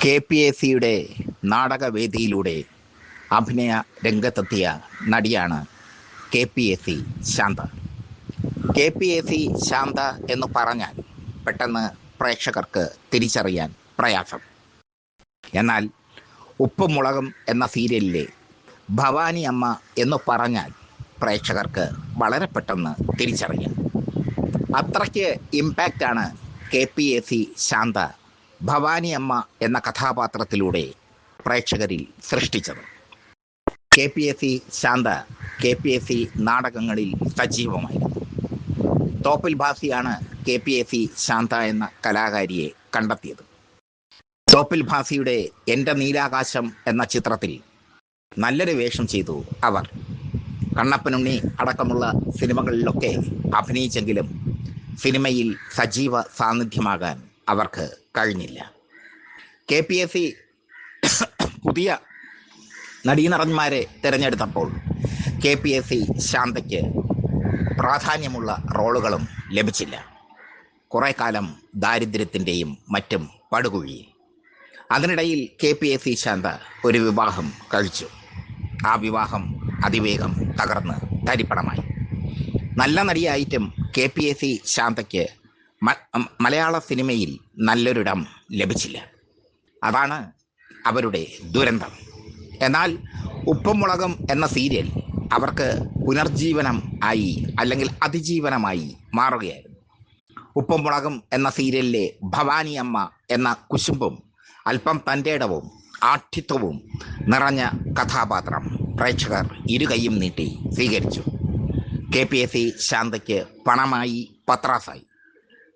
KPACയുടെ നാടകവേദിയിലൂടെ അഭിനയ രംഗത്തെത്തിയ നടിയാണ് KPAC Shantha. KPAC Shantha എന്ന് പറഞ്ഞാൽ പെട്ടെന്ന് പ്രേക്ഷകർക്ക് തിരിച്ചറിയാൻ പ്രയാസം. എന്നാൽ ഉപ്പും മുളകും എന്ന സീരിയലിലെ ഭവാനി അമ്മ എന്ന് പറഞ്ഞാൽ പ്രേക്ഷകർക്ക് വളരെ പെട്ടെന്ന് തിരിച്ചറിയാം. അത്രയ്ക്ക് ഇമ്പാക്റ്റാണ് KPAC ശാന്ത ഭവാനി അമ്മ എന്ന കഥാപാത്രത്തിലൂടെ പ്രേക്ഷകരിൽ സൃഷ്ടിച്ചത്. KPAC ശാന്ത KPAC നാടകങ്ങളിൽ സജീവമായിരുന്നു. തോപ്പിൽ ഭാസിയാണ് KPAC ശാന്ത എന്ന കലാകാരിയെ കണ്ടെത്തിയത്. തോപ്പിൽ ഭാസിയുടെ എൻ്റെ നീലാകാശം എന്ന ചിത്രത്തിൽ നല്ലൊരു വേഷം ചെയ്തു അവർ. കണ്ണപ്പനുണ്ണി അടക്കമുള്ള സിനിമകളിലൊക്കെ അഭിനയിച്ചെങ്കിലും സിനിമയിൽ സജീവ സാന്നിധ്യമാകാൻ അവർക്ക് കഴിഞ്ഞില്ല. KPAC പുതിയ നടീനടന്മാരെ തിരഞ്ഞെടുത്തപ്പോൾ KPAC ശാന്തയ്ക്ക് പ്രാധാന്യമുള്ള റോളുകളും ലഭിച്ചില്ല. കുറേ കാലം ദാരിദ്ര്യത്തിൻ്റെയും മറ്റും പടുകുഴിയിൽ. അതിനിടയിൽ KPAC ശാന്ത ഒരു വിവാഹം കഴിച്ചു. ആ വിവാഹം അതിവേഗം തകർന്ന് തരിപ്പണമായി. നല്ല നടിയായിട്ടും KPAC ശാന്തയ്ക്ക് മലയാള സിനിമയിൽ നല്ലൊരിടം ലഭിച്ചില്ല. അതാണ് അവരുടെ ദുരന്തം. എന്നാൽ ഉപ്പും മുളകും എന്ന സീരിയൽ അവർക്ക് പുനർജീവനം ആയി, അല്ലെങ്കിൽ അതിജീവനമായി മാറുകയായിരുന്നു. ഉപ്പും മുളകും എന്ന സീരിയലിലെ ഭവാനി അമ്മ എന്ന കുശുമ്പും അല്പം തൻ്റെടവും ആഠ്യത്വവും നിറഞ്ഞ കഥാപാത്രം പ്രേക്ഷകർ ഇരുകൈയും നീട്ടി സ്വീകരിച്ചു. KPAC ശാന്തയ്ക്ക് പണമായി, പത്രാസായി.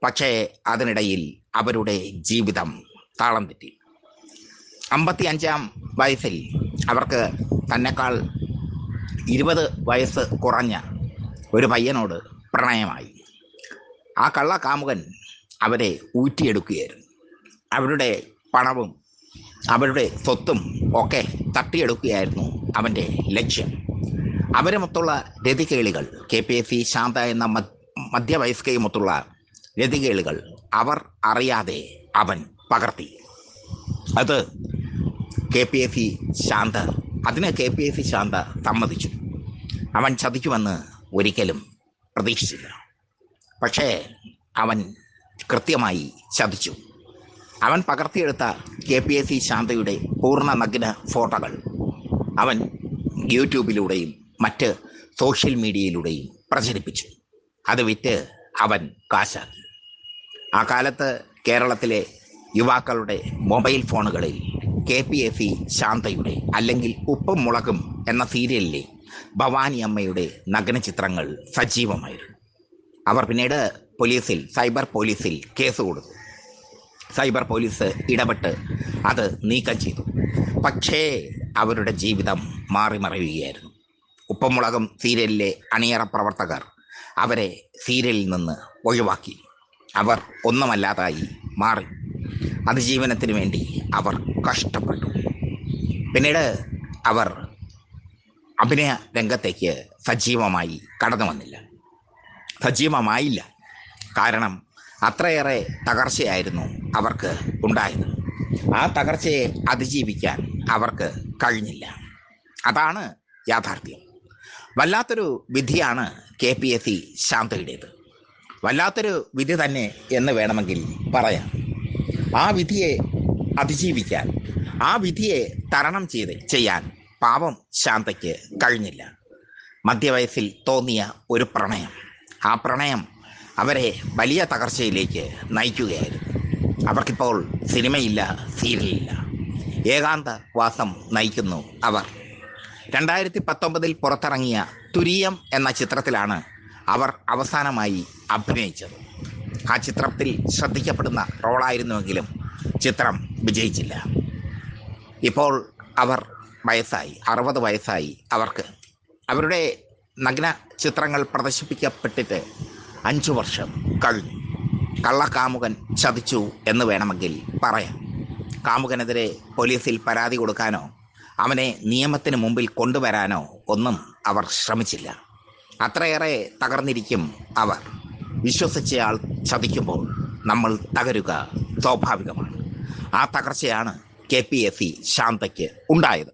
പക്ഷേ അതിനിടയിൽ അവരുടെ ജീവിതം താളം തെറ്റി. 55-ാം വയസ്സിൽ അവർക്ക് തന്നെക്കാൾ 20 വയസ്സ് കുറഞ്ഞ ഒരു പയ്യനോട് പ്രണയമായി. ആ കള്ള കാമുകൻ അവരെ ഊറ്റിയെടുക്കുകയായിരുന്നു. അവരുടെ പണവും അവരുടെ സ്വത്തും ഒക്കെ തട്ടിയെടുക്കുകയായിരുന്നു അവൻ്റെ ലക്ഷ്യം. അവരുമൊത്തുള്ള രതികേളികൾ, KPAC ശാന്ത എന്ന മധ്യവയസ്കയുമൊത്തുള്ള രതികേളികൾ അവർ അറിയാതെ അവൻ പകർത്തി. അത് KPAC ശാന്ത സമ്മതിച്ചു. അവൻ ചതിക്കുമെന്ന് ഒരിക്കലും പ്രതീക്ഷിച്ചില്ല. പക്ഷേ അവൻ കൃത്യമായി ചതിച്ചു. അവൻ പകർത്തിയെടുത്ത KPAC ശാന്തയുടെ പൂർണ്ണ നഗ്ന ഫോട്ടോകൾ അവൻ യൂട്യൂബിലൂടെയും മറ്റ് സോഷ്യൽ മീഡിയയിലൂടെയും പ്രചരിപ്പിച്ചു. അത് വിറ്റ് അവൻ കാശാക്കി. ആ കാലത്ത് കേരളത്തിലെ യുവാക്കളുടെ മൊബൈൽ ഫോണുകളിൽ KPAC ശാന്തയുടെ അല്ലെങ്കിൽ ഉപ്പും മുളകും എന്ന സീരിയലിലെ ഭവാനി അമ്മയുടെ നഗ്ന ചിത്രങ്ങൾ സജീവമായിരുന്നു. അവർ പിന്നീട് സൈബർ പോലീസിൽ കേസ് കൊടുത്തു. സൈബർ പോലീസ് ഇടപെട്ട് അത് നീക്കം ചെയ്തു. പക്ഷേ അവരുടെ ജീവിതം മാറിമറിയുകയായിരുന്നു. ഉപ്പും മുളകും സീരിയലിലെ അണിയറ പ്രവർത്തകർ അവരെ സീരിയലിൽ നിന്ന് ഒഴിവാക്കി. അവർ ഒന്നുമല്ലാതായി മാറി. അതിജീവനത്തിന് വേണ്ടി അവർ കഷ്ടപ്പെട്ടു. പിന്നീട് അവർ അഭിനയ രംഗത്തേക്ക് സജീവമായില്ല. കാരണം അത്രയേറെ തകർച്ചയായിരുന്നു അവർക്ക് ഉണ്ടായത്. ആ തകർച്ചയെ അതിജീവിക്കാൻ അവർക്ക് കഴിഞ്ഞില്ല. അതാണ് യാഥാർത്ഥ്യം. വല്ലാത്തൊരു വിധിയാണ് KPAC ശാന്തയുടേത്. വല്ലാത്തൊരു വിധി തന്നെ എന്ന് വേണമെങ്കിൽ പറയാം. ആ വിധിയെ അതിജീവിക്കാൻ, ആ വിധിയെ തരണം ചെയ്യാൻ പാവം ശാന്തയ്ക്ക് കഴിഞ്ഞില്ല. മധ്യവയസ്സിൽ തോന്നിയ ഒരു പ്രണയം, ആ പ്രണയം അവരെ വലിയ തകർച്ചയിലേക്ക് നയിക്കുകയായിരുന്നു. അവർക്കിപ്പോൾ സിനിമയില്ല, സീരിയലില്ല, ഏകാന്തവാസം നയിക്കുന്നു അവർ. 2019 പുറത്തിറങ്ങിയ തുരീയം എന്ന ചിത്രത്തിലാണ് അവർ അവസാനമായി അഭിനയിച്ചത്. ആ ചിത്രത്തിൽ ശ്രദ്ധിക്കപ്പെടുന്ന റോളായിരുന്നുവെങ്കിലും ചിത്രം വിജയിച്ചില്ല. ഇപ്പോൾ അവർ 60 വയസ്സായി അവർക്ക്. അവരുടെ നഗ്ന ചിത്രങ്ങൾ പ്രദർശിപ്പിക്കപ്പെട്ടിട്ട് 5 വർഷം കഴിഞ്ഞു. കള്ളക്കാമുകൻ ചതിച്ചു എന്ന് വേണമെങ്കിൽ പറയാം. കാമുകനെതിരെ പോലീസിൽ പരാതി കൊടുക്കാനോ അവനെ നിയമത്തിന് മുമ്പിൽ കൊണ്ടുവരാനോ ഒന്നും അവർ ശ്രമിച്ചില്ല. അത്രയേറെ തകർന്നിരിക്കും അവർ. വിശ്വസിച്ചയാൾ ചതിക്കുമ്പോൾ നമ്മൾ തകരുക സ്വാഭാവികമാണ്. ആ തകർച്ചയാണ് KPSC ശാന്തയ്ക്ക് ഉണ്ടായത്.